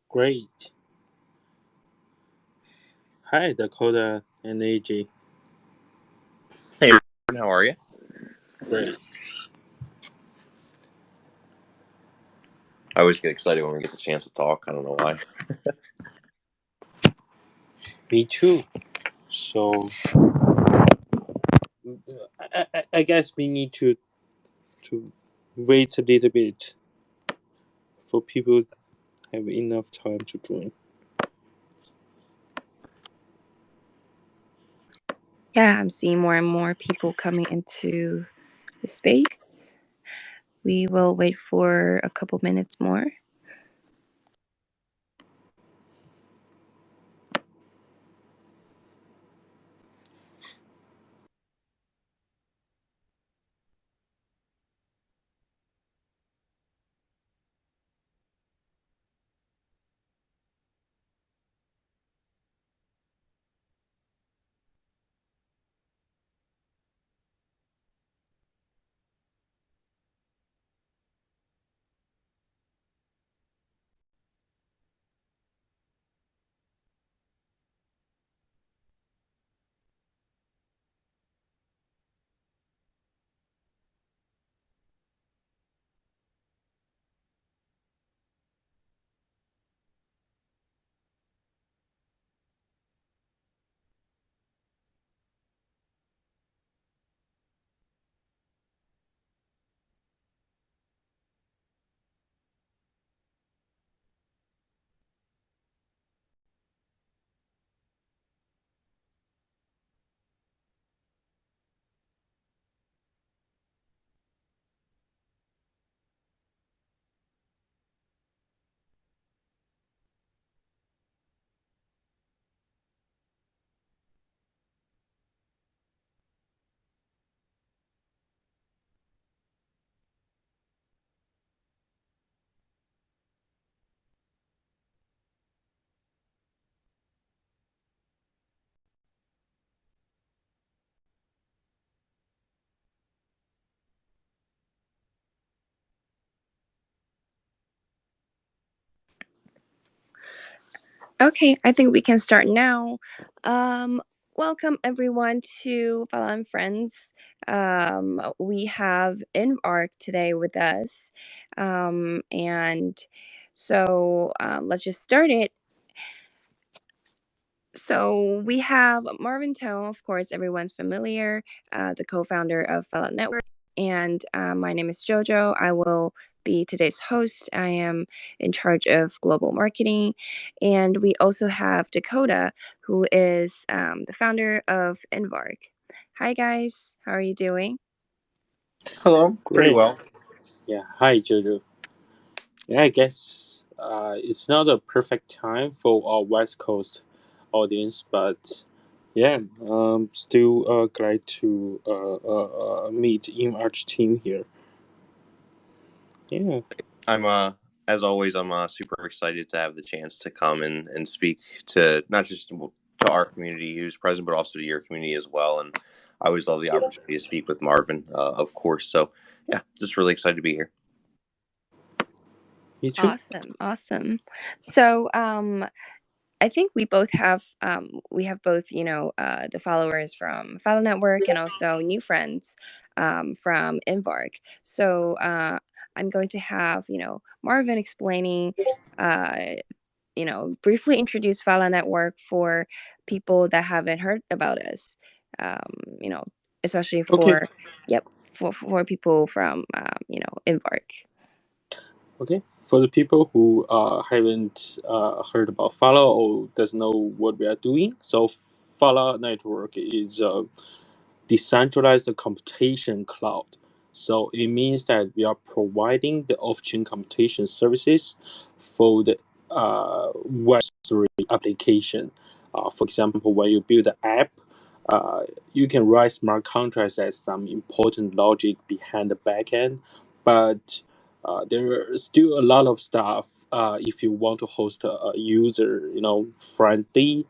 Great. Hi, Dakota and AJ. Hey, how are you? Great. I always get excited when we get the chance to talk. I don't know why. Me too. So, I guess we need to wait a little bit for people to have enough time to join. Yeah, I'm seeing more and more people coming into the space. We will wait for a couple minutes more. Okay, I think we can start now. Welcome everyone to Phala and Friends. We have InvArch today with us. And so let's just start it. So we have Marvin Tone, of course, everyone's familiar, the co-founder of Phala Network. And my name is Jojo. I will be today's host. I am in charge of global marketing. And we also have Dakota, who is the founder of InvArch. Hi, guys. How are you doing? Hello, pretty Great. well. Yeah. Hi, Jojo. Yeah, I guess it's not a perfect time for our West Coast audience, but yeah, still glad to meet InvArch team here. Yeah. I'm as always, I'm super excited to have the chance to come and speak to not just to our community who's present, but also to your community as well. And I always love the opportunity to speak with Marvin, of course. So yeah, just really excited to be here. Me too. Awesome. So I think we both have the followers from Phala Network and also new friends from InvArch. So I'm going to have Marvin explaining, briefly introduce Phala Network for people that haven't heard about us. You know, especially Okay. for people from InvArch. Okay, for the people who haven't heard about Phala or doesn't know what we are doing, so Phala Network is a decentralized computation cloud. So it means that we are providing the off-chain computation services for the Web3 application. For example, when you build an app, uh, you can write smart contracts as some important logic behind the backend, but there are still a lot of stuff if you want to host a user, friendly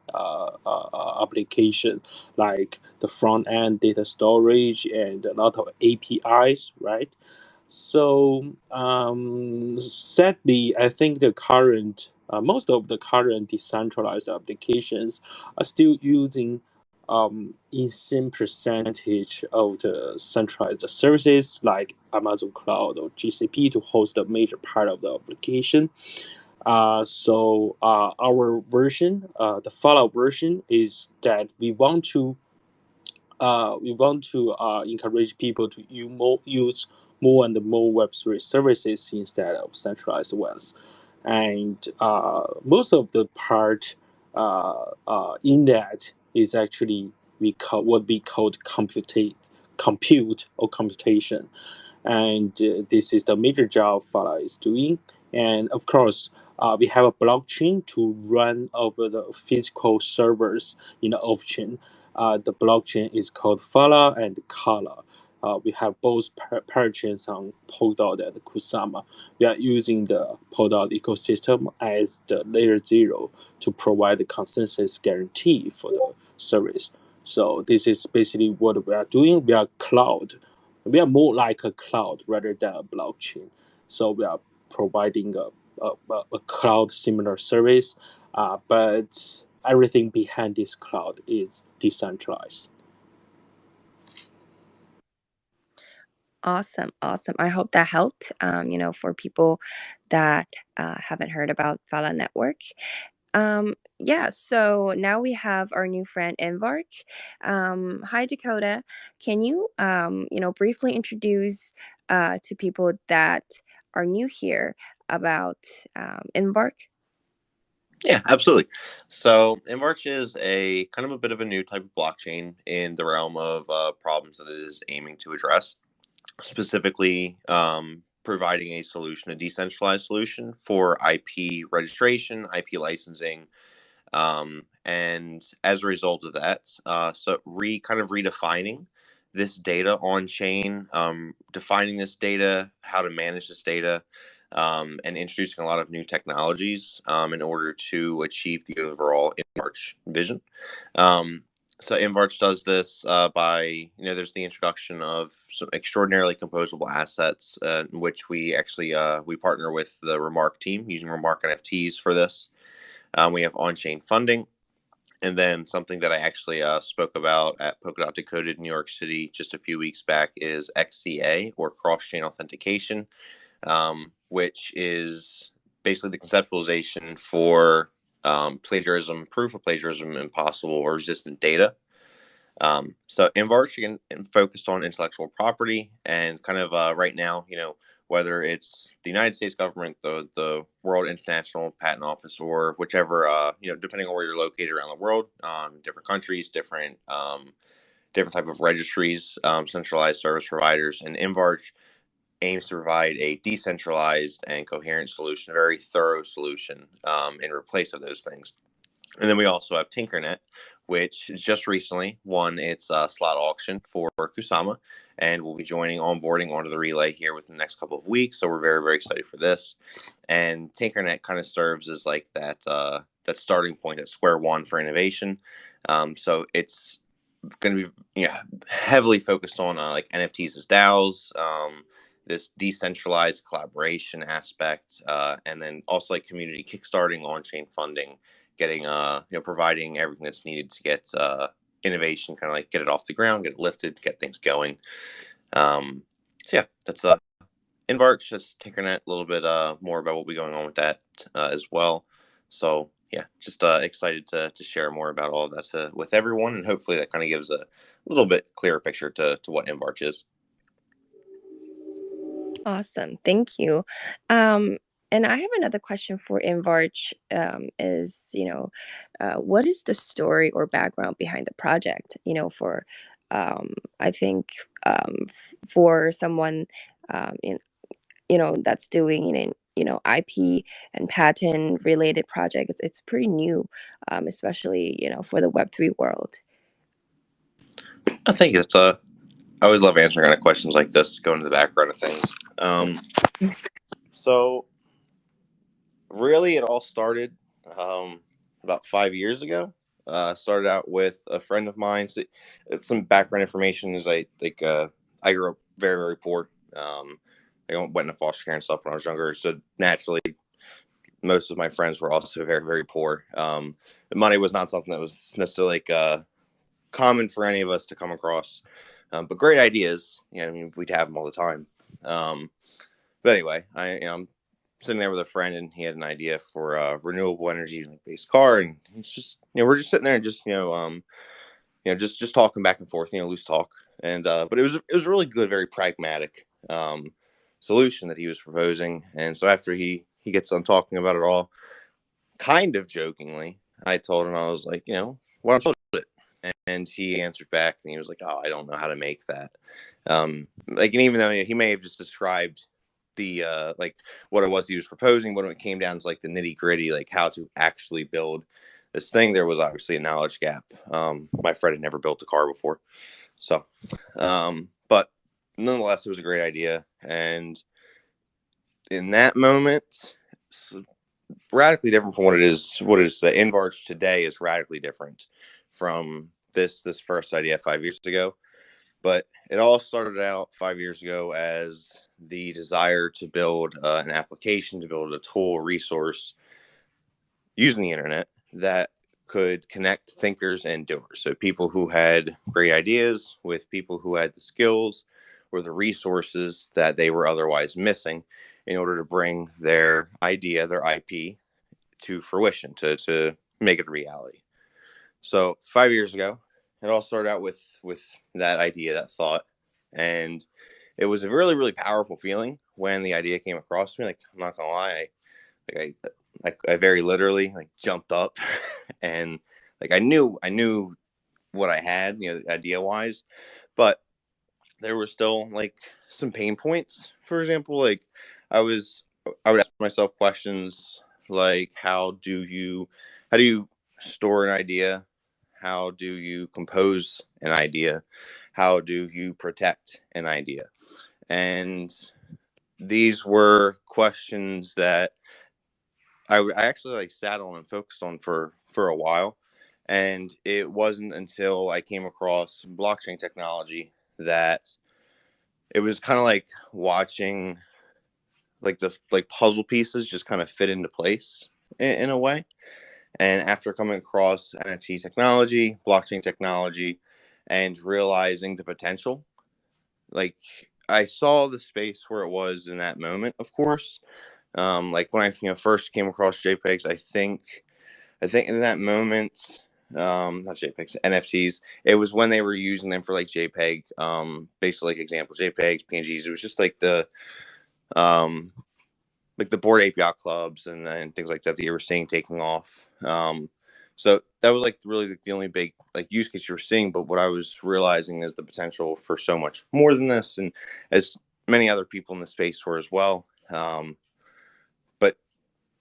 application like the front end data storage and a lot of APIs, right? So sadly, I think the current most of the current decentralized applications are still using insane percentage of the centralized services like Amazon Cloud or GCP to host a major part of the application. Our version, the Fallout version, is that we want to encourage people to use more and more Web3 services instead of centralized ones. And most of the part in that is actually what we call compute or computation. And this is the major job Fala is doing. And of course, we have a blockchain to run over the physical servers in the off-chain. The blockchain is called Phala and Kala. We have both parachains on Polkadot and Kusama. We are using the Polkadot ecosystem as the layer 0 to provide the consensus guarantee for the service. So this is basically what we are doing. We are cloud. We are more like a cloud rather than a blockchain. So we are providing a cloud similar service, but everything behind this cloud is decentralized. Awesome, awesome. I hope that helped. For people that haven't heard about Phala Network. Yeah, so now we have our new friend InvArch. Hi, Dakota. Can you, briefly introduce to people that are new here about InvArch? Yeah, absolutely. So InVarch is a kind of a bit of a new type of blockchain in the realm of problems that it is aiming to address, specifically providing a solution, a decentralized solution for IP registration, IP licensing, and as a result of that, kind of redefining this data on chain, defining this data, how to manage this data, and introducing a lot of new technologies in order to achieve the overall InVarch vision. So InVarch does this by, there's the introduction of some extraordinarily composable assets, in which we actually we partner with the Remark team using Remark NFTs for this. We have on-chain funding, and then something that I actually spoke about at Polkadot Decoded, New York City, just a few weeks back is XCA, or cross-chain authentication, which is basically the conceptualization for plagiarism, proof of plagiarism, impossible or resistant data. So InVarch again focused on intellectual property, and kind of right now, whether it's the United States government, the World International Patent Office, or whichever, depending on where you're located around the world, different countries, different type of registries, centralized service providers, and InVarch aims to provide a decentralized and coherent solution, a very thorough solution in replace of those things. And then we also have Tinkernet, which just recently won its slot auction for Kusama, and will be joining onboarding onto the relay here within the next couple of weeks. So we're very, very excited for this. And Tinkernet kind of serves as like that starting point, that square one for innovation. So it's going to be heavily focused on like NFTs as DAOs. This decentralized collaboration aspect, and then also like community kickstarting, on-chain funding, getting providing everything that's needed to get innovation, kind of like get it off the ground, get it lifted, get things going. So yeah, that's InVarch, just Tinkernet, a little bit more about what will be going on with that as well. So yeah, just excited to share more about all of that with everyone, and hopefully that kind of gives a little bit clearer picture to what InVarch is. Awesome, thank you. And I have another question for InVarch. Is what is the story or background behind the project? For I think for someone that's doing IP and patent related projects, it's pretty new, especially for the Web3 world. I think it's I always love answering kind of questions like this, go into the background of things. So really, it all started about 5 years ago. Started out with a friend of mine. So, some background information is I grew up very, very poor. I went into foster care and stuff when I was younger, so naturally most of my friends were also very, very poor. The money was not something that was necessarily like common for any of us to come across. But great ideas, I mean, we'd have them all the time. But anyway, I'm sitting there with a friend, and he had an idea for a renewable energy based car, and it's just, we're just sitting there and just, just talking back and forth, loose talk. And but it was a really good, very pragmatic solution that he was proposing. And so after he gets done talking about it all, kind of jokingly, I told him, I was like, why don't you build it? And he answered back, and he was like, oh, I don't know how to make that. And even though he may have just described the like what it was he was proposing, but when it came down to like the nitty gritty, like how to actually build this thing, there was obviously a knowledge gap. My friend had never built a car before, so but nonetheless, it was a great idea. And in that moment, radically different from what it is. What is the InvArch today is radically different from this first idea 5 years ago. But it all started out 5 years ago as the desire to build an application, to build a tool, resource using the internet that could connect thinkers and doers. So people who had great ideas with people who had the skills or the resources that they were otherwise missing in order to bring their idea, their IP, to fruition, to make it a reality. So 5 years ago, it all started out with that idea, that thought, and it was a really, really powerful feeling when the idea came across me. Like, I'm not gonna lie, I very literally like jumped up, and like I knew what I had, idea wise, but there were still like some pain points. For example, like I was I would ask myself questions like how do you store an idea? How do you compose an idea? How do you protect an idea? And these were questions that I actually like sat on and focused on for a while. And it wasn't until I came across blockchain technology that it was kind of like watching like the like puzzle pieces just kind of fit into place in a way. And after coming across NFT technology, blockchain technology, and realizing the potential, like I saw the space where it was in that moment, of course. Like when I first came across JPEGs, I think in that moment, not JPEGs, NFTs. It was when they were using them for like JPEG, basically like example JPEGs, PNGs. It was just um, like the board API clubs and things like that that you were seeing taking off. So that was like really the only big like use case you were seeing. But what I was realizing is the potential for so much more than this, and as many other people in the space were as well. But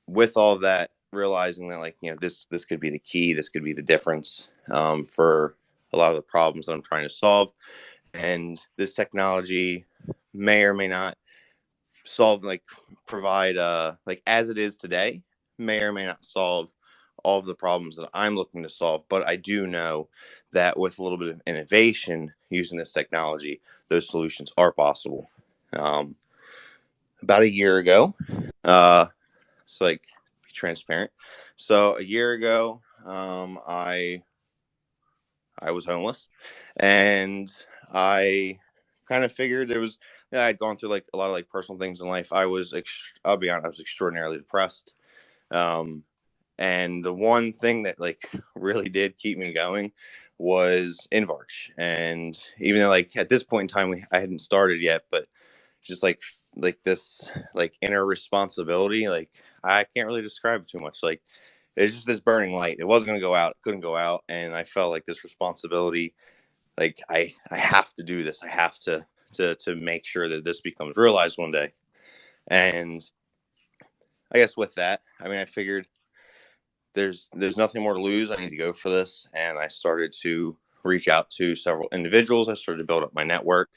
with all of that, realizing that like this could be the key, this could be the difference for a lot of the problems that I'm trying to solve, and this technology may or may not solve like provide like as it is today, may or may not solve all of the problems that I'm looking to solve. But I do know that with a little bit of innovation using this technology, those solutions are possible. About a year ago, it's like be transparent. So a year ago, I was homeless, and I kind of figured there was. Yeah, I'd gone through like a lot of like personal things in life. I'll be honest, I was extraordinarily depressed. Um, and the one thing that like really did keep me going was InvArch. And even though like at this point in time I hadn't started yet, but just like this like inner responsibility, like I can't really describe it too much. Like it's just this burning light. It wasn't gonna go out, couldn't go out, and I felt like this responsibility. Like I have to do this. I have to make sure that this becomes realized one day. And I guess with that, I mean, I figured there's nothing more to lose. I need to go for this, and I started to reach out to several individuals. I started to build up my network.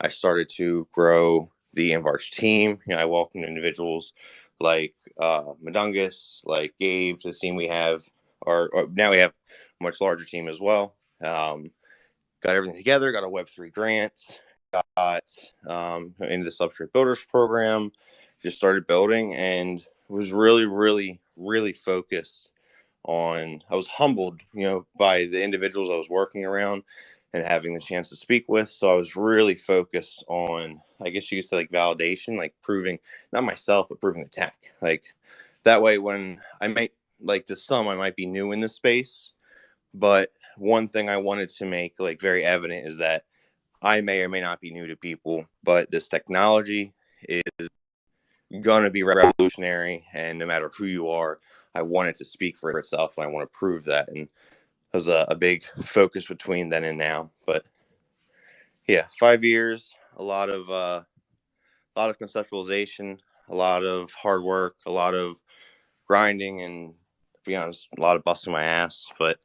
I started to grow the InvArch team. I welcomed individuals like Madungus, like Gabe, to the team we have. Or now we have a much larger team as well. Got everything together. Got a Web3 grant. Got into the Substrate Builders program. Just started building, and was really focused on, I was humbled, by the individuals I was working around and having the chance to speak with. So I was really focused on, I guess you could say, like validation, like proving, not myself, but proving the tech. Like that way, when I might, like to some, I might be new in this space, but one thing I wanted to make like very evident is that I may or may not be new to people, but this technology is going to be revolutionary. And no matter who you are, I want it to speak for itself, and I want to prove that. And was a big focus between then and now. But yeah, 5 years, a lot of conceptualization, a lot of hard work, a lot of grinding, and to be honest, a lot of busting my ass. But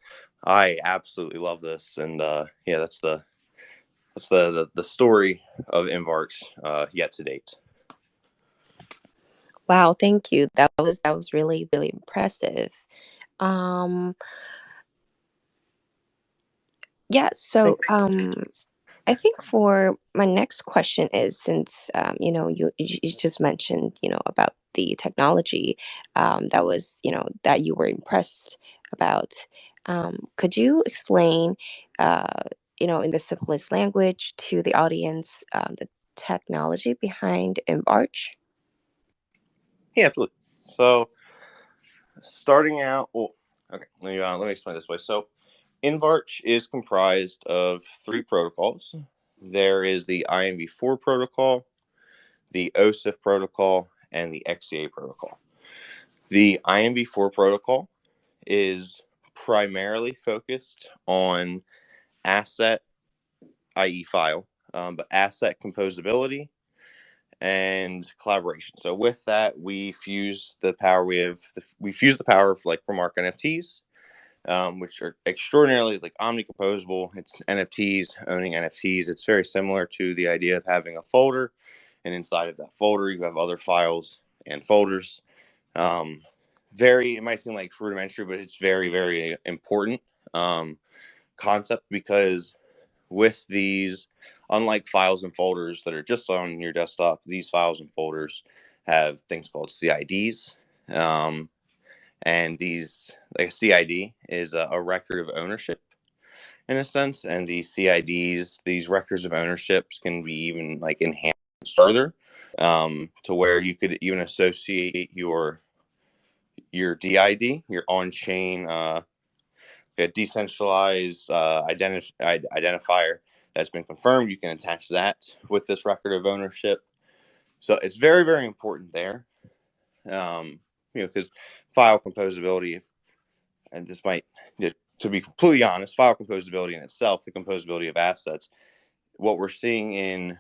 I absolutely love this, and yeah, that's the story of InvArch yet to date. Wow, thank you. That was really, really impressive. Um, yeah, so I think for my next question is, since you just mentioned about the technology that was that you were impressed about. Could you explain in the simplest language to the audience the technology behind InvArch? Yeah, absolutely. So starting out, well, okay, let me explain this way. So InvArch is comprised of three protocols. There is the InV4 protocol, the OSIF protocol, and the XCA protocol. The InV4 protocol is primarily focused on asset, i.e. file, but asset composability and collaboration. So with that, we fuse the power. We fuse the power of like from Arc NFTs, which are extraordinarily like omnicomposable. It's NFTs, owning NFTs. It's very similar to the idea of having a folder, and inside of that folder, you have other files and folders. Um, it might seem like rudimentary, but it's very important concept, because with these, unlike files and folders that are just on your desktop, these files and folders have things called CIDs. And these, like a CID is a record of ownership in a sense. And these CIDs, these records of ownerships, can be even like enhanced further, to where you could even associate your DID, your on-chain a decentralized identifier that's been confirmed. You can attach that with this record of ownership. So it's very important there. Because file composability, and this might, to be completely honest, file composability in itself, the composability of assets, what we're seeing in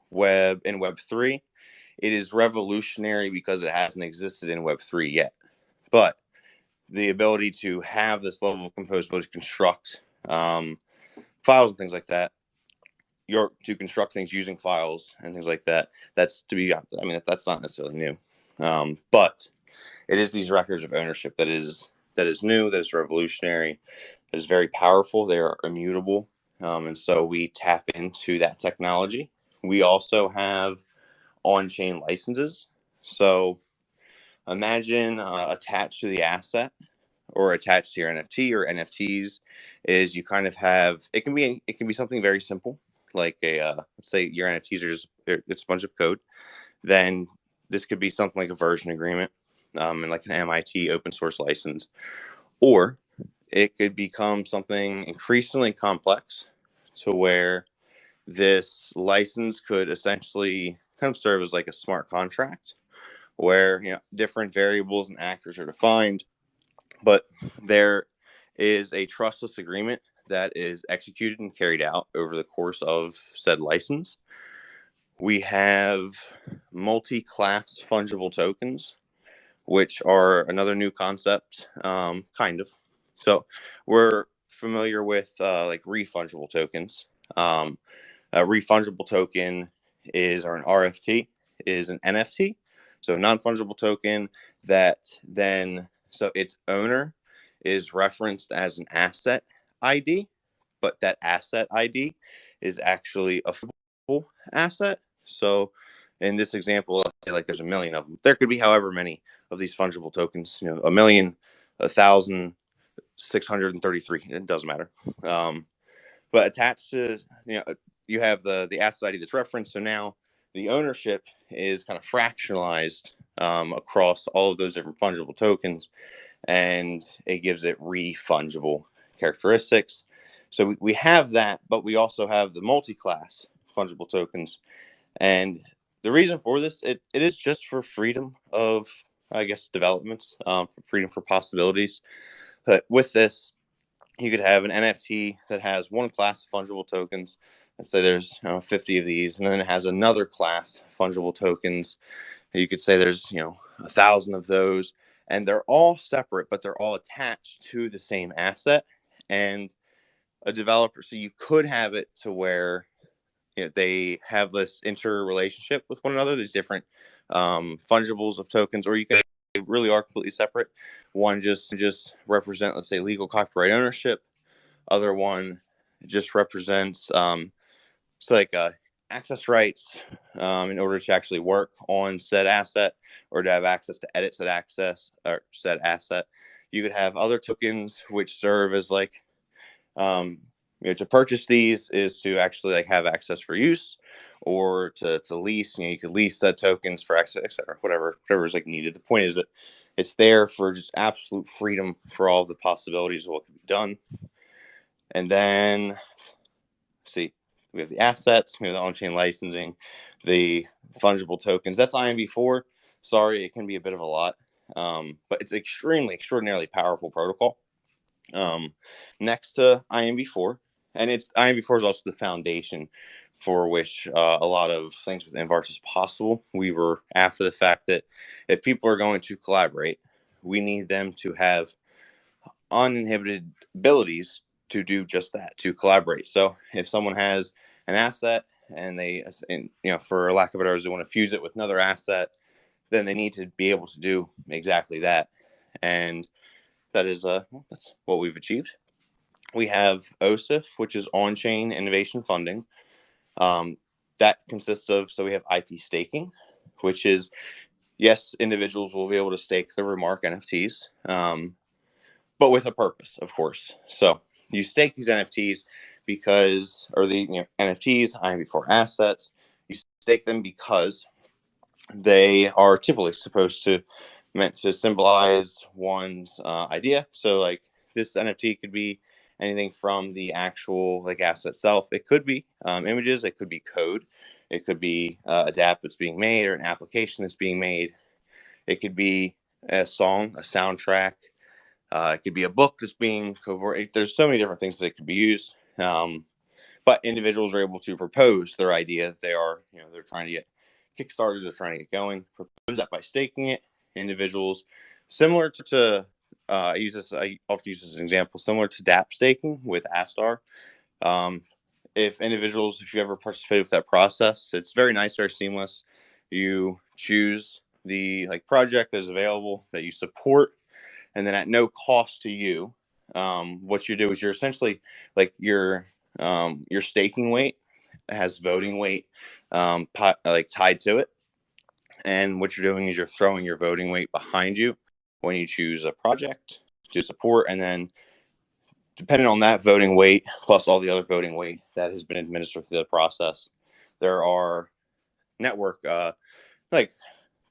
Web 3, it is revolutionary because it hasn't existed in Web 3 yet. But the ability to have this level of composability to construct files and things like that, to construct things using files and things like that, that's not necessarily new. But it is these records of ownership that is new, that is revolutionary, that is very powerful. They are immutable. And so we tap into that technology. We also have on-chain licenses. So imagine attached to the asset or attached to your NFT or NFTs is you kind of have, it can be something very simple, like let's say your NFTs are just, it's a bunch of code. Then this could be something like a version agreement, and like an MIT open source license, or it could become something increasingly complex to where this license could essentially kind of serve as like a smart contract where different variables and actors are defined, but there is a trustless agreement that is executed and carried out over the course of said license. We have multi-class fungible tokens, which are another new concept, kind of. So we're familiar with like refungible tokens. A refungible token or an RFT is an NFT, so non-fungible token that then, so its owner is referenced as an asset ID, but that asset ID is actually a fungible asset. So in this example, let's say like there's a million of them. There could be however many of these fungible tokens, a million, 1,633. It doesn't matter. But attached to, you have the asset ID that's referenced. So now the ownership is kind of fractionalized across all of those different fungible tokens, and it gives it refungible characteristics. So we have that, but we also have the multi-class fungible tokens. And the reason for this, it is just for freedom of, I guess, developments, freedom for possibilities. But with this, you could have an NFT that has one class of fungible tokens. Let's say there's 50 of these, and then it has another class fungible tokens. You could say there's 1,000 of those, and they're all separate, but they're all attached to the same asset. And a developer, so you could have it to where they have this interrelationship with one another. There's different fungibles of tokens, or you can they really are completely separate. One just represent, let's say, legal copyright ownership. Other one just represents so like access rights in order to actually work on said asset or to have access to edit said access or said asset. You could have other tokens which serve as like um, to purchase these is to actually like have access for use, or to lease. You could lease that tokens for access, etc. Whatever is like needed. The point is that it's there for just absolute freedom for all of the possibilities of what can be done. And then see, we have the assets, we have the on-chain licensing, the fungible tokens. That's InvArch. Sorry, it can be a bit of a lot, but it's extraordinarily powerful protocol. Next to InvArch, and InvArch is also the foundation for which a lot of things with InvArch is possible. We were after the fact that if people are going to collaborate, we need them to have uninhibited abilities to do just that, to collaborate. So if someone has an asset and for lack of a better words, they want to fuse it with another asset, then they need to be able to do exactly that. And that is that's what we've achieved. We have OSIF, which is on-chain innovation funding. That consists of, so we have IP staking, which is, yes, individuals will be able to stake their Remark NFTs, but with a purpose, of course. So you stake these NFTs because, or the NFTs, InvArch assets, you stake them because they are typically meant to symbolize one's idea. So like this NFT could be anything from the actual like asset itself. It could be images, it could be code, it could be a DApp that's being made or an application that's being made. It could be a song, a soundtrack. It could be a book that's being covered. There's so many different things that it could be used. But individuals are able to propose their idea. They're trying to get Kickstarters, they're trying to get going. Propose that by staking it. Individuals, similar to I often use this as an example, similar to DApp staking with Astar. If you ever participate with that process, it's very nice, very seamless. You choose the project that is available that you support, and then at no cost to you, what you do is you're essentially like your staking weight has voting weight tied to it, and what you're doing is you're throwing your voting weight behind you when you choose a project to support, and then depending on that voting weight plus all the other voting weight that has been administered through the process, there are network like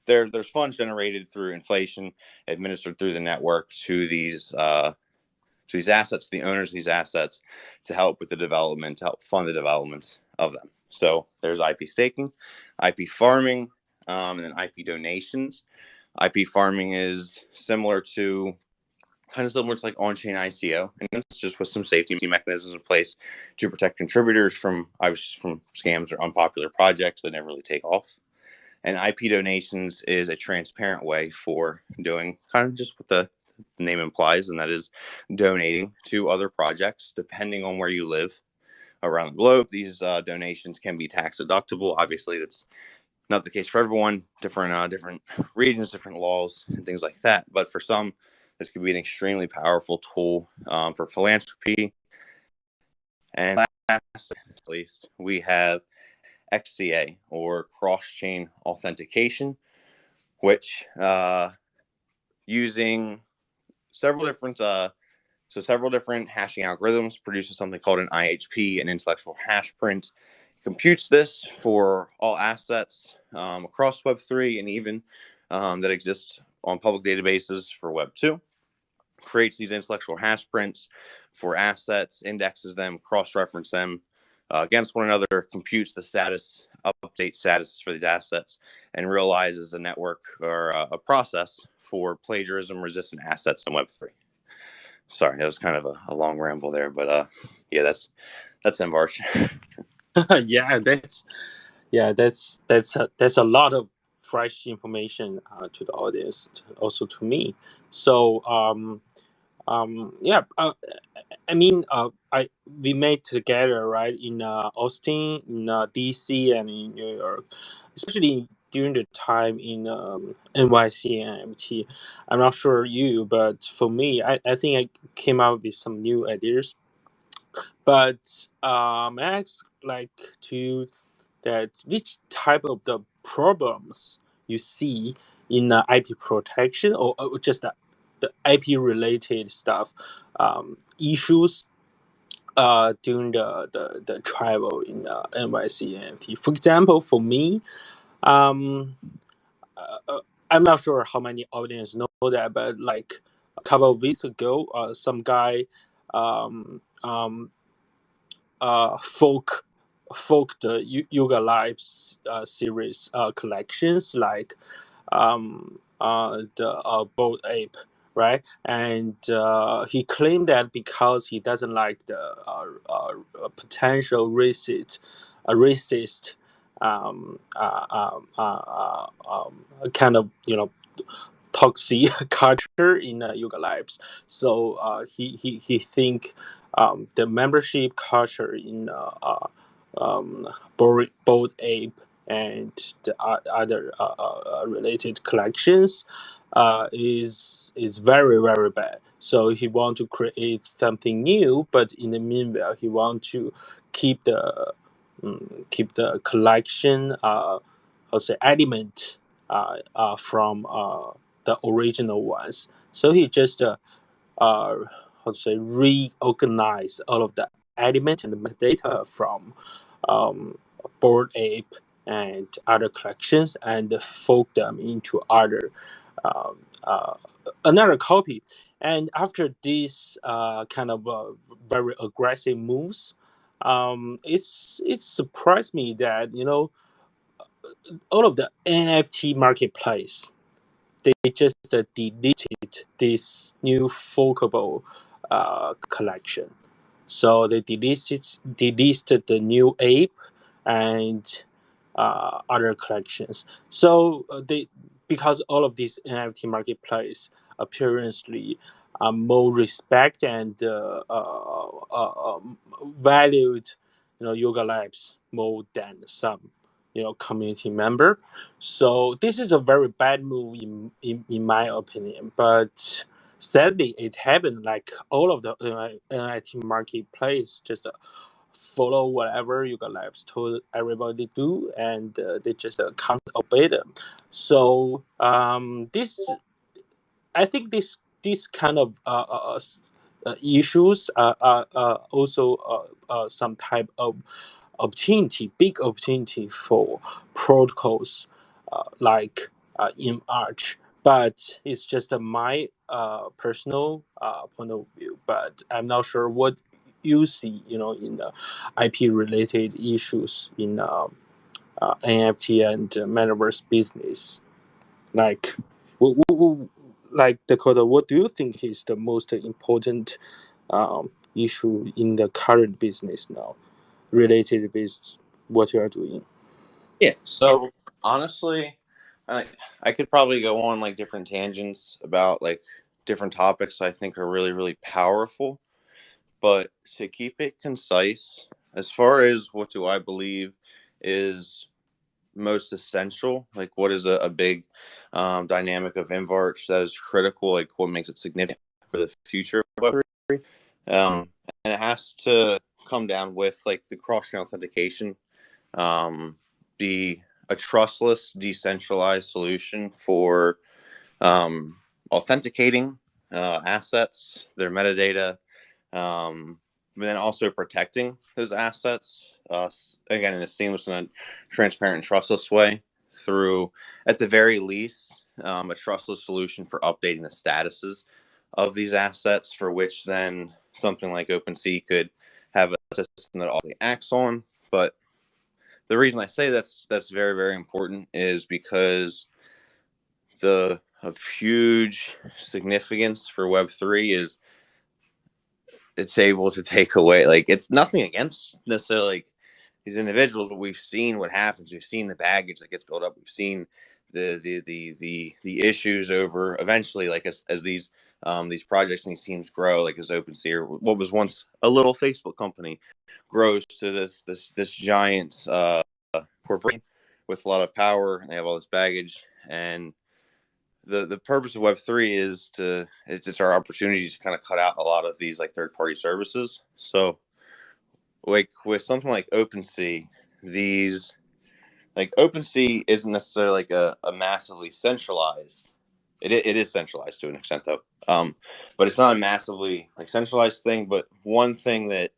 there's funds generated through inflation administered through the network to these assets, the owners of these assets, to help with the development, to help fund the development of them. So there's IP staking, IP farming, and then IP donations. IP farming is kind of similar to like on-chain ICO, and it's just with some safety mechanisms in place to protect contributors from scams or unpopular projects that never really take off. And IP donations is a transparent way for doing kind of just what the name implies, and that is donating to other projects depending on where you live around the globe. These donations can be tax deductible. Obviously, that's not the case for everyone. Different regions, different laws, and things like that. But for some, this could be an extremely powerful tool for philanthropy. And last but not least, we have XCA, or cross-chain authentication, which using several different hashing algorithms produces something called an IHP, an intellectual hash print. It computes this for all assets across Web3 and even that exist on public databases for Web2. Creates these intellectual hash prints for assets, indexes them, cross-reference them against one another, computes the status, update status for these assets, and realizes a network or a process for plagiarism-resistant assets in Web3. Sorry, that was kind of a long ramble there, but yeah, that's InvArch. That's a lot of fresh information to the audience, also to me. So yeah, I mean, we made together, right, in Austin, in DC, and in New York, especially during the time in NYC and MT. I'm not sure you, but for me, I think I came out with some new ideas. But I ask like to that which type of the problems you see in IP protection, or just the IP related stuff, issues during the travel in NYC and MT. For example, for me, um, I'm not sure how many audience know that, but like a couple of weeks ago, some guy um, um, folk the yoga lives series collections, like the boat ape, right? And he claimed that because he doesn't like the potential racist kind of toxic culture in yoga lives. So he think the membership culture in Bored Ape and the other related collections is very very bad. So he want to create something new, but in the meanwhile he want to keep the collection how to say element from the original ones. So he just how to say reorganize all of the element and the metadata from um, Bored Ape and other collections and fork them into other um, uh, another copy. And after these kind of very aggressive moves, it surprised me that all of the NFT marketplace, they just deleted this new folkable collection. So they deleted the new ape and other collections. So they because all of these NFT marketplace apparently are more respect and valued, yoga labs more than some community member. So this is a very bad move in my opinion. But sadly, it happened like all of the NIT marketplace just follow whatever Yuga Labs told everybody to do, and they just can't obey them. So this, I think this kind of issues are also some type of opportunity, big opportunity for protocols like InvArch. But it's just my personal point of view. But I'm not sure what you see, in the IP related issues in NFT and metaverse business. Like, like Dakota, what do you think is the most important issue in the current business now, related with what you are doing? Yeah, so honestly, I I could probably go on like different tangents about like different topics I think are really, really powerful. But to keep it concise, as far as what do I believe is most essential, like what is a big dynamic of InvArch that is critical, like what makes it significant for the future of Web3, and it has to come down with like the cross-chain authentication be a trustless, decentralized solution for authenticating assets, their metadata, but then also protecting those assets, again, in a seamless and transparent and trustless way through, at the very least, a trustless solution for updating the statuses of these assets, for which then something like OpenSea could have a system that all acts on. But the reason I say that's very, very important is because the of huge significance for Web3 is it's able to take away, like, it's nothing against necessarily like these individuals, but we've seen what happens. We've seen the baggage that gets built up. We've seen the issues over eventually, like as these projects and these teams grow, like as OpenSea, or what was once a little Facebook company, grows to this giant corporation with a lot of power, and they have all this baggage. And the purpose of Web3 is it's our opportunity to kind of cut out a lot of these like third-party services. So like with something like OpenSea, these like OpenSea isn't necessarily like a massively centralized. It is centralized to an extent though, but it's not a massively like centralized thing. But one thing that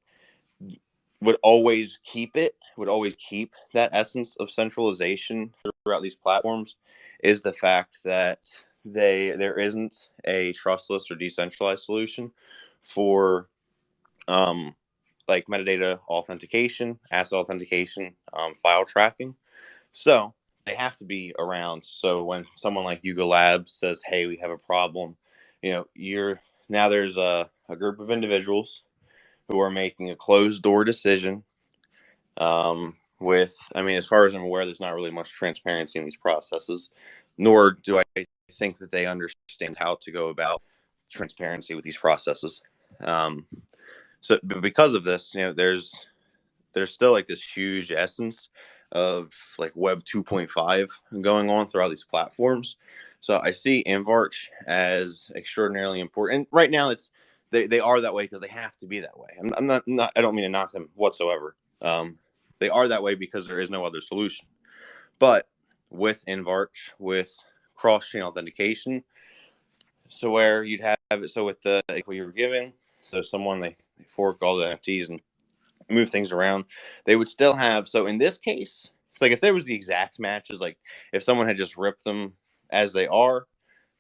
would always keep that essence of centralization throughout these platforms is the fact that there isn't a trustless or decentralized solution for like metadata authentication, asset authentication, file tracking. So they have to be around. So when someone like Yuga Labs says, "Hey, we have a problem," there's a group of individuals who are making a closed door decision. As far as I'm aware, there's not really much transparency in these processes, nor do I think that they understand how to go about transparency with these processes. But because of this, there's still like this huge essence of like Web 2.5 going on throughout these platforms. So I see InvArch as extraordinarily important. Right now, they are that way because they have to be that way. I'm not I don't mean to knock them whatsoever. They are that way because there is no other solution. But with InvArch, with cross-chain authentication, so where you'd have it, so with the like what you were giving, so someone they fork all the NFTs and move things around, they would still have. So in this case, it's like if there was the exact matches, like if someone had just ripped them as they are,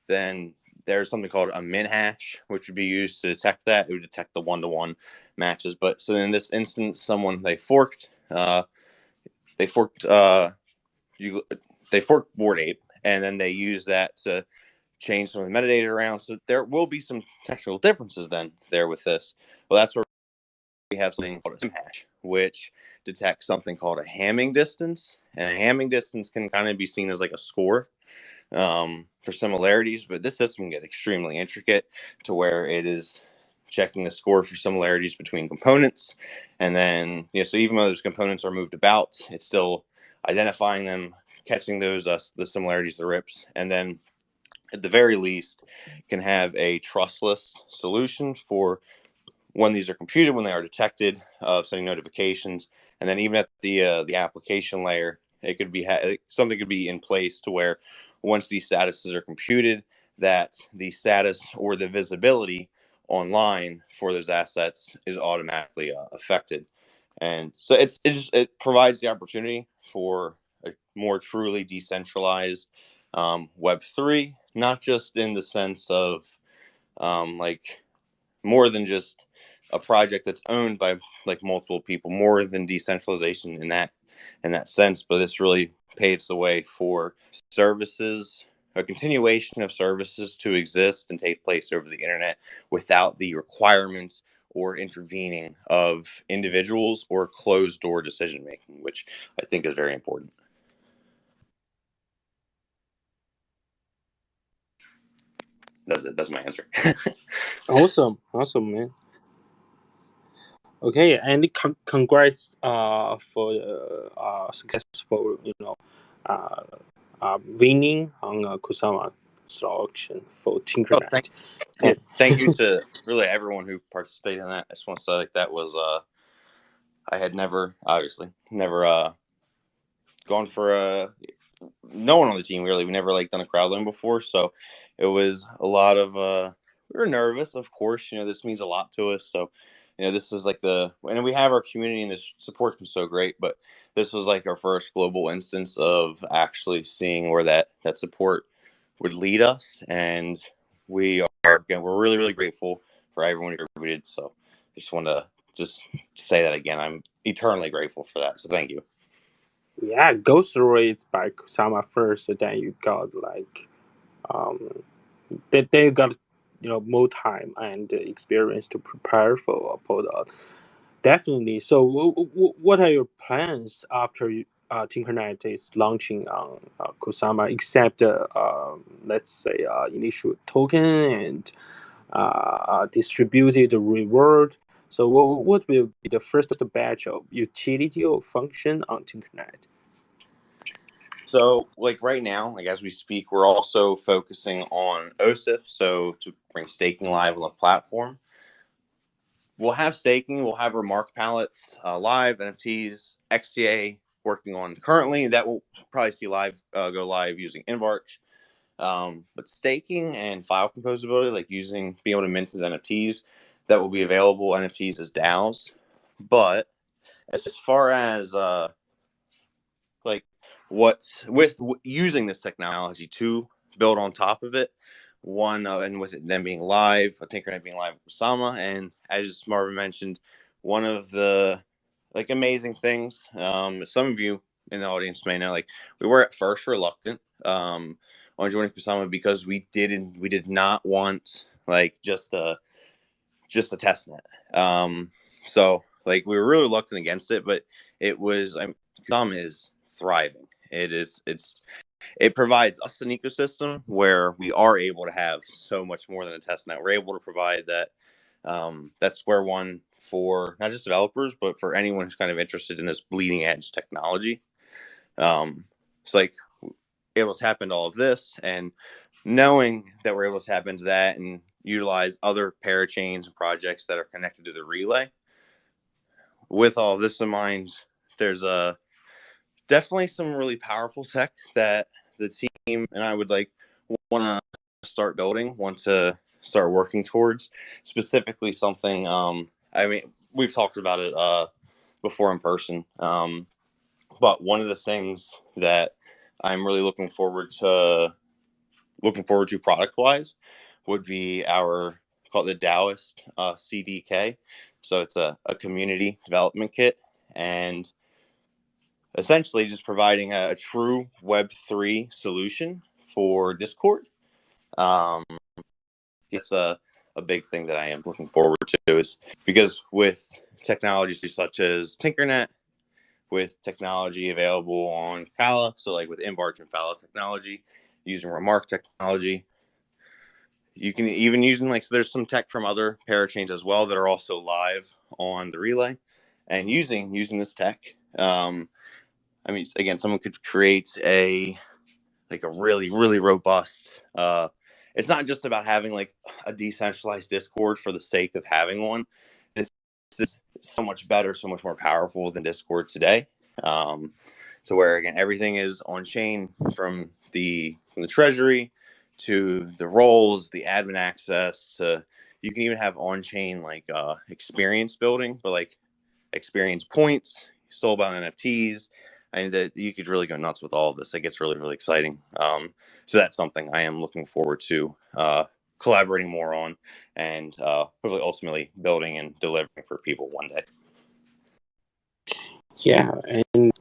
then there's something called a min hash, which would be used to detect that. It would detect the one-to-one matches. But so in this instance, someone they forked Bored Ape, and then they use that to change some of the metadata around. So there will be some technical differences then there with this. Well, that's where we have something called a sim hash, which detects something called a Hamming distance. And a Hamming distance can kind of be seen as like a score for similarities, but this system can get extremely intricate to where it is checking the score for similarities between components. And then, so even though those components are moved about, it's still identifying them, catching those the similarities, the rips, and then at the very least can have a trustless solution for when these are computed, when they are detected, sending notifications, and then even at the application layer, it could be something could be in place to where once these statuses are computed, that the status or the visibility online for those assets is automatically affected. And so it provides the opportunity for a more truly decentralized Web3, not just in the sense of like more than just a project that's owned by like multiple people, more than decentralization in that sense. But this really paves the way for services, a continuation of services to exist and take place over the internet without the requirements or intervening of individuals or closed door decision making, which I think is very important. That's it. That's my answer. Awesome, man. Okay, and congrats for successful winning on Kusama auction for Oh, Tinkernet. thank you to really everyone who participated in that. I just want to say like that was I had never gone for no one on the team really. We never like done a crowd loan before, so it was a lot of we were nervous, of course. This means a lot to us. So, this was like and we have our community and this support's been so great, but this was like our first global instance of actually seeing where that support would lead us, and we're really really grateful for everyone who contributed. So, just want to say that again. I'm eternally grateful for that. So, thank you. Yeah, go through it by Kusama first, and then you got like they got more time and experience to prepare for that. Definitely. So, what are your plans after Tinkernet is launching on Kusama, except let's say initial token and distributed reward? So, what will be the first batch of utility or function on Tinkernet? So, like right now, like as we speak, we're also focusing on OSIF, so to bring staking live on the platform. We'll have staking, we'll have remark palettes live, NFTs, XTA working on currently. That will probably see go live using InvArch. But staking and file composability, like being able to mint as NFTs, that will be available NFTs as DAOs. But as far as like what's with using this technology to build on top of it, and with it then being live, Tinkernet being live with Kusama, and as Marvin mentioned, one of the amazing things, some of you in the audience may know, like we were at first reluctant on joining Kusama because we did not want just a test net. So like we were really reluctant against it, but Kusama is thriving. It provides us an ecosystem where we are able to have so much more than a test net. We're able to provide that square one for not just developers, but for anyone who's kind of interested in this bleeding edge technology. It's like able to tap into all of this, and knowing that we're able to tap into that and utilize other parachains and projects that are connected to the relay. With all this in mind, there's definitely some really powerful tech that the team and I would want to start building, want to start working towards. Specifically, something. I mean, we've talked about it before in person, but one of the things that I'm really looking forward to product wise would be our called the Daoist CDK. So it's a community development kit, and essentially just providing a true Web3 solution for Discord. It's a big thing that I am looking forward to, is because with technologies such as Tinkernet, with technology available on Phala, so like with InvArch and Phala technology, using Remark technology, you can even using so there's some tech from other parachains as well that are also live on the relay, and using this tech. I mean, again, someone could create a really really robust. It's not just about having a decentralized Discord for the sake of having one. This is so much better, so much more powerful than Discord today. To where again everything is on chain from the treasury to the roles, the admin access. To you can even have on chain experience building, but experience points, soulbound NFTs. And that you could really go nuts with all of this. It gets really, really exciting. So that's something I am looking forward to collaborating more on, and hopefully ultimately building and delivering for people one day. Yeah, and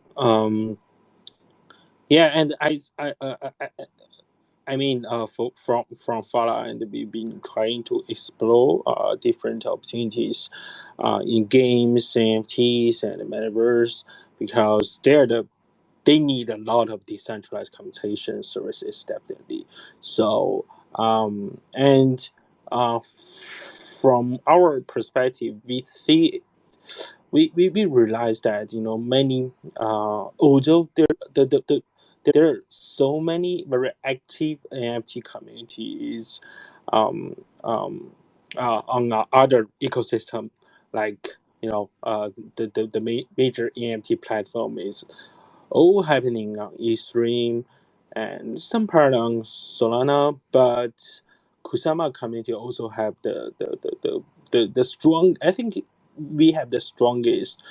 I mean, from Phala, and we've been trying to explore different opportunities in games, NFTs, and metaverse, because they need a lot of decentralized computation services, definitely. So, and from our perspective, we see we realize that many although there are so many very active NFT communities um, um, on other ecosystem, like the major NFT platform is all happening on Ethereum and some part on Solana, but Kusama community also have the strong. I think we have the strongest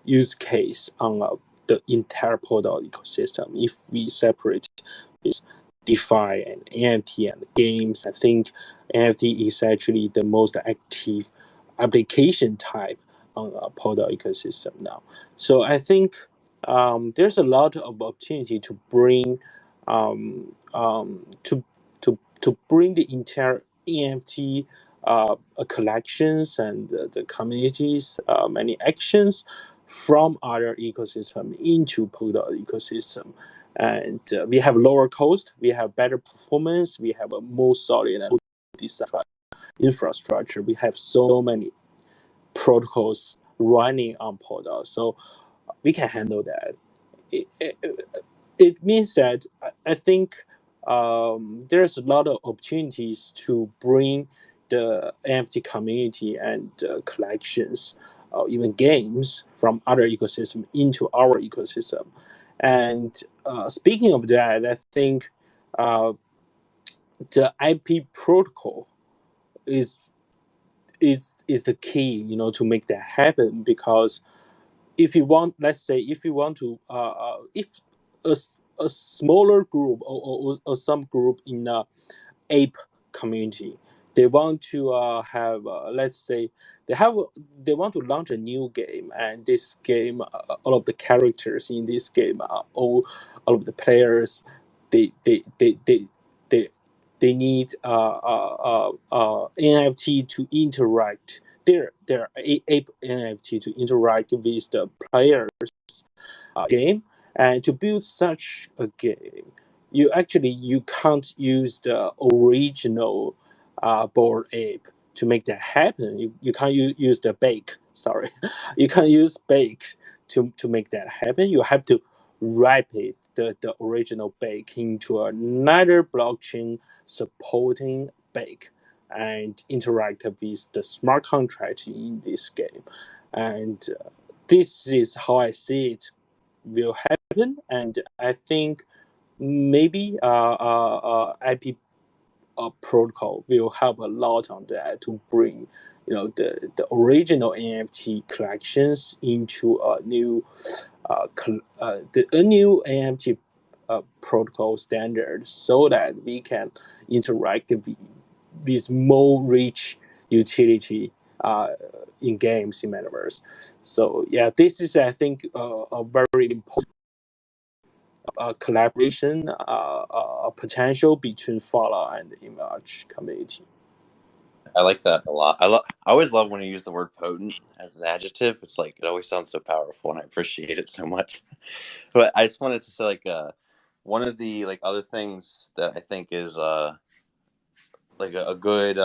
use case on the entire Polkadot ecosystem. If we separate this DeFi and NFT and games, I think NFT is actually the most active application type on the Polkadot ecosystem now. So I think there's a lot of opportunity to bring to bring the entire NFT collections and the communities many actions from other ecosystem into Polkadot ecosystem. And we have lower cost, we have better performance, we have a more solid and decentralized infrastructure. We have so many protocols running on Polkadot, so we can handle that. It means that I think there's a lot of opportunities to bring the NFT community and collections, even games from other ecosystem into our ecosystem. And speaking of that, I think uh, the IP protocol is is the key, to make that happen. Because if you want, let's say, if you want to, if a smaller group or some group in ape community, they want to have, let's say, they have they want to launch a new game, and this game, all of the characters in this game are all of the players, they they they they they, they need NFT to interact, their ape NFT to interact with the players game. And to build such a game, you can't use the original board ape to make that happen. You can't use the bake, sorry. You can't use bake to make that happen. You have to wrap it, the original bake, into another blockchain supporting bake, and interact with the smart contract in this game. And this is how I see it will happen. And I think maybe IP protocol will help a lot on that, to bring the original NFT collections into a new NFT protocol standard, so that we can interact with more rich utility uh, in games in metaverse. So yeah, this is, I think, a very important collaboration potential between Phala and the InvArch community. I like that a lot. I always love when you use the word potent as an adjective. It's like it always sounds so powerful, and I appreciate it so much. But I just wanted to say, like, one of the like other things that I think is like a good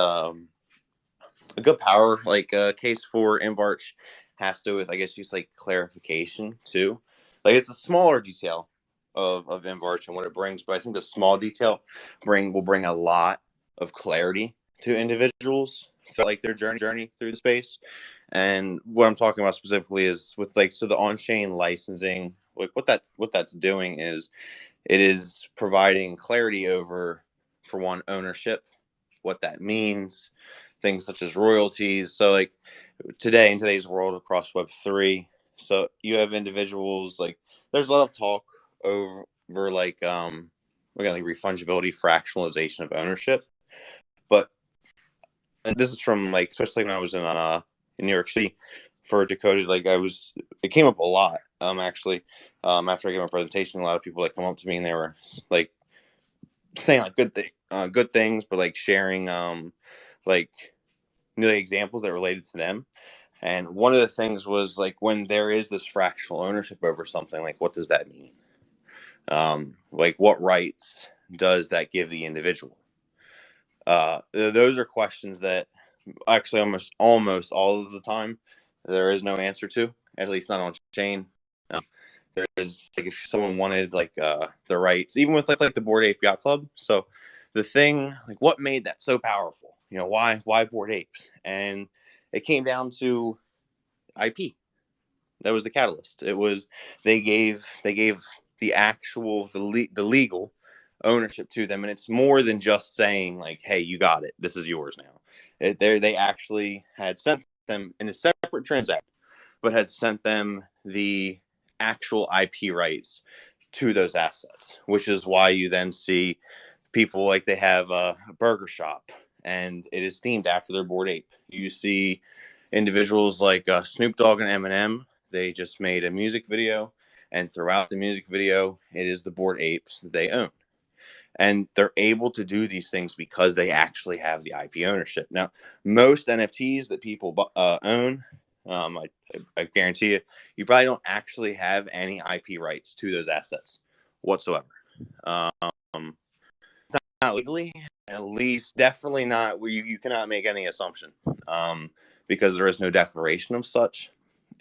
power like case for InvArch has to do with, I guess, use like clarification too. Like, it's a smaller detail of InvArch and what it brings, but I think the small detail will bring a lot of clarity to individuals through like their journey through the space. And what I'm talking about specifically is with like, so the on-chain licensing, like what that's doing is it is providing clarity over, for one, ownership, what that means, things such as royalties. So like today, in today's world across Web3, so you have individuals, like, there's a lot of talk over like again, like refungibility, fractionalization of ownership. But, and this is from like, especially when I was in New York City for Decoded, like it came up a lot actually after I gave my presentation. A lot of people like come up to me and they were like saying like good things, but like sharing like new examples that related to them. And one of the things was like, when there is this fractional ownership over something, like, what does that mean? Like, what rights does that give the individual? Those are questions that actually almost all of the time there is no answer to, at least not on chain. There is, like, if someone wanted like the rights, even with like the Bored Ape Yacht Club. So the thing, like, what made that so powerful? Why Bored Apes? And it came down to IP. That was the catalyst. It was they gave the legal ownership to them, and it's more than just saying like, "Hey, you got it. This is yours now." They actually had sent them in a separate transaction, but had sent them the actual IP rights to those assets, which is why you then see people like they have a burger shop and it is themed after their Bored Ape. You see individuals like Snoop Dogg and Eminem. They just made a music video, and throughout the music video, it is the Bored Apes that they own. And they're able to do these things because they actually have the IP ownership. Now, most NFTs that people own, I guarantee you probably don't actually have any IP rights to those assets whatsoever. Um, not legally, at least definitely not. You cannot make any assumption because there is no declaration of such.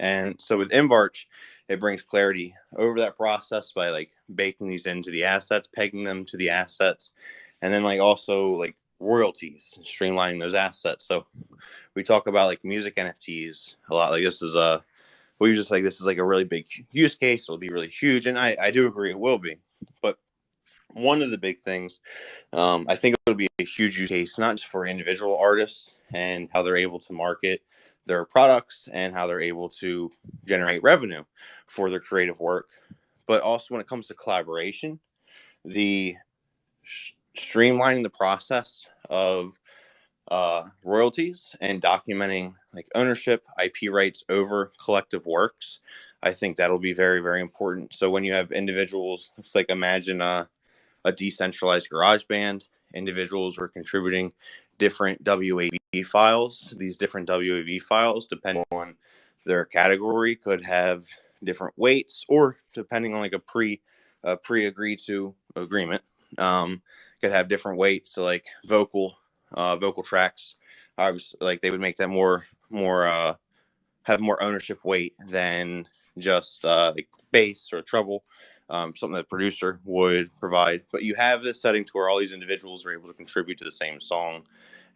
And so with InvArch, it brings clarity over that process by like baking these into the assets, pegging them to the assets, and then like also like royalties, streamlining those assets. So we talk about like music NFTs a lot. Like this is we just like this is like a really big use case. It'll be really huge, and I do agree it will be. But one of the big things I think it would be a huge use case, not just for individual artists and how they're able to market their products and how they're able to generate revenue for their creative work, but also when it comes to collaboration, the streamlining the process of royalties and documenting like ownership, IP rights over collective works. I think that'll be very, very important. So when you have individuals, it's like imagine a decentralized garage band. Individuals were contributing different WAV files. These different WAV files, depending on their category, could have different weights, or depending on like a pre agreed to agreement, could have different weights. So like vocal tracks, I was like they would make that more have more ownership weight than just like bass or treble, something that the producer would provide. But you have this setting to where all these individuals are able to contribute to the same song.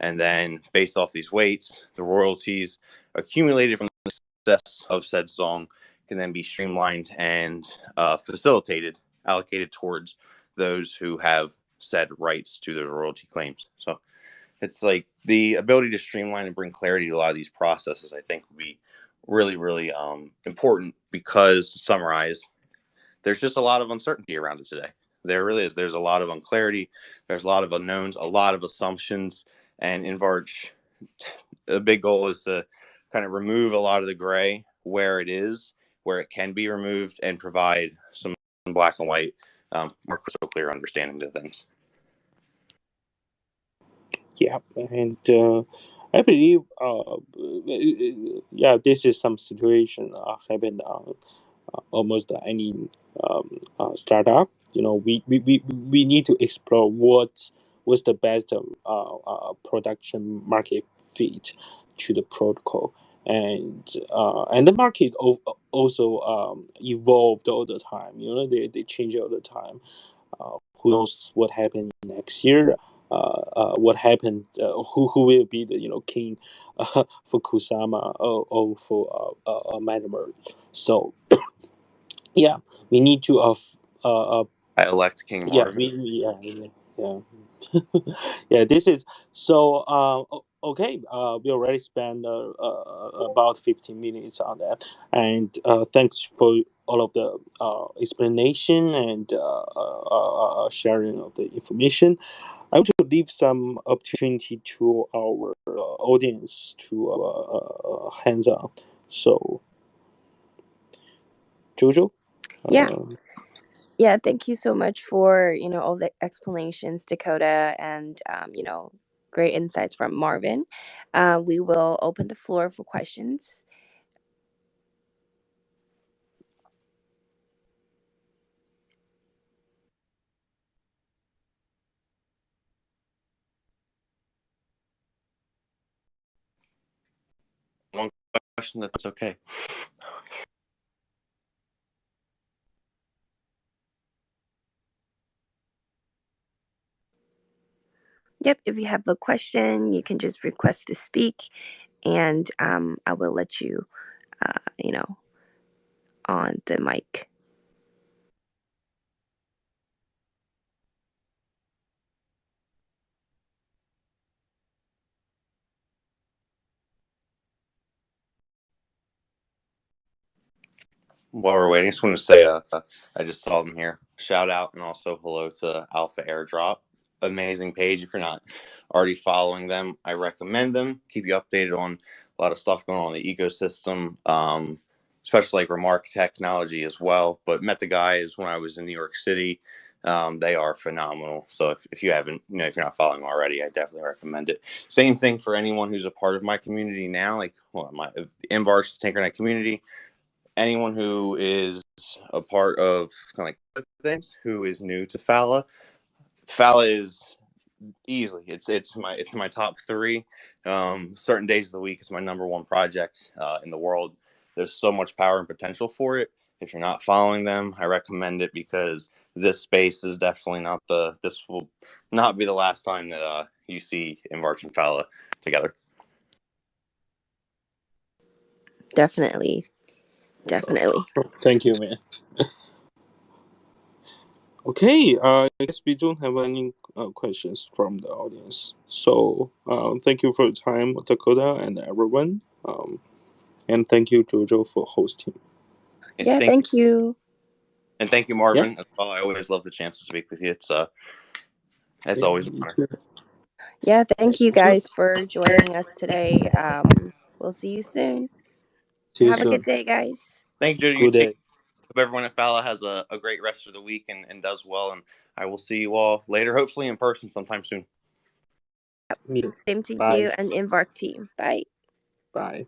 And then based off these weights, the royalties accumulated from the success of said song can then be streamlined and facilitated, allocated towards those who have said rights to their royalty claims. So it's like the ability to streamline and bring clarity to a lot of these processes, I think, would be really, really important because, to summarize, there's just a lot of uncertainty around it today. There really is. There's a lot of unclarity. There's a lot of unknowns, a lot of assumptions. And InvArch, the big goal is to kind of remove a lot of the gray where it is, where it can be removed, and provide some black and white, more crystal clear understanding to things. Yeah, and I believe, yeah, this is some situation happen almost any startup. We need to explore what's the best production market fit to the protocol, and the market also evolved all the time. They change all the time. Who knows what happened next year? What happened? Who will be the king for Kusama or for Myanmar? So yeah, we need to I elect King yeah, Marvin. yeah. Yeah, this is so okay. We already spent about 15 minutes on that, and thanks for all of the explanation and sharing of the information. I want to leave some opportunity to our audience to hands on. So, Jojo. Yeah. Uh, Yeah, thank you so much for, all the explanations, Dakota, and, great insights from Marvin. We will open the floor for questions. One question, that's okay. Yep, if you have a question, you can just request to speak, and I will let you, you know, on the mic. While we're waiting, I just want to say I just saw them here. Shout out and also hello to Alpha Airdrop. Amazing page. If you're not already following them, I recommend them. Keep you updated on a lot of stuff going on in the ecosystem, especially like Remark technology as well. But met the guys when I was in New York City. They are phenomenal. So if you haven't, if you're not following already, I definitely recommend it. Same thing for anyone who's a part of my community now, like my InvArch Tinkernet community. Anyone who is a part of kind of like things who is new to Phala is easily it's my top three. Certain days of the week it's my number one project in the world. There's so much power and potential for it. If you're not following them, I recommend it because this space is definitely not this will not be the last time that you see InvArch and Phala together. Definitely. Thank you, man. Okay, I guess we don't have any questions from the audience. So thank you for your time, Dakota and everyone. And thank you, Jojo, for hosting. Yeah, thank you. And thank you, Marvin, as well. I always love the chance to speak with you. It's always an honor. Yeah, thank you guys for joining us today. We'll see you soon. Have a good day, guys. Thank you, Jojo. Good day. Hope everyone at Phala has a great rest of the week and does well. And I will see you all later, hopefully in person sometime soon. Same to Bye. you and InvArch team. Bye. Bye.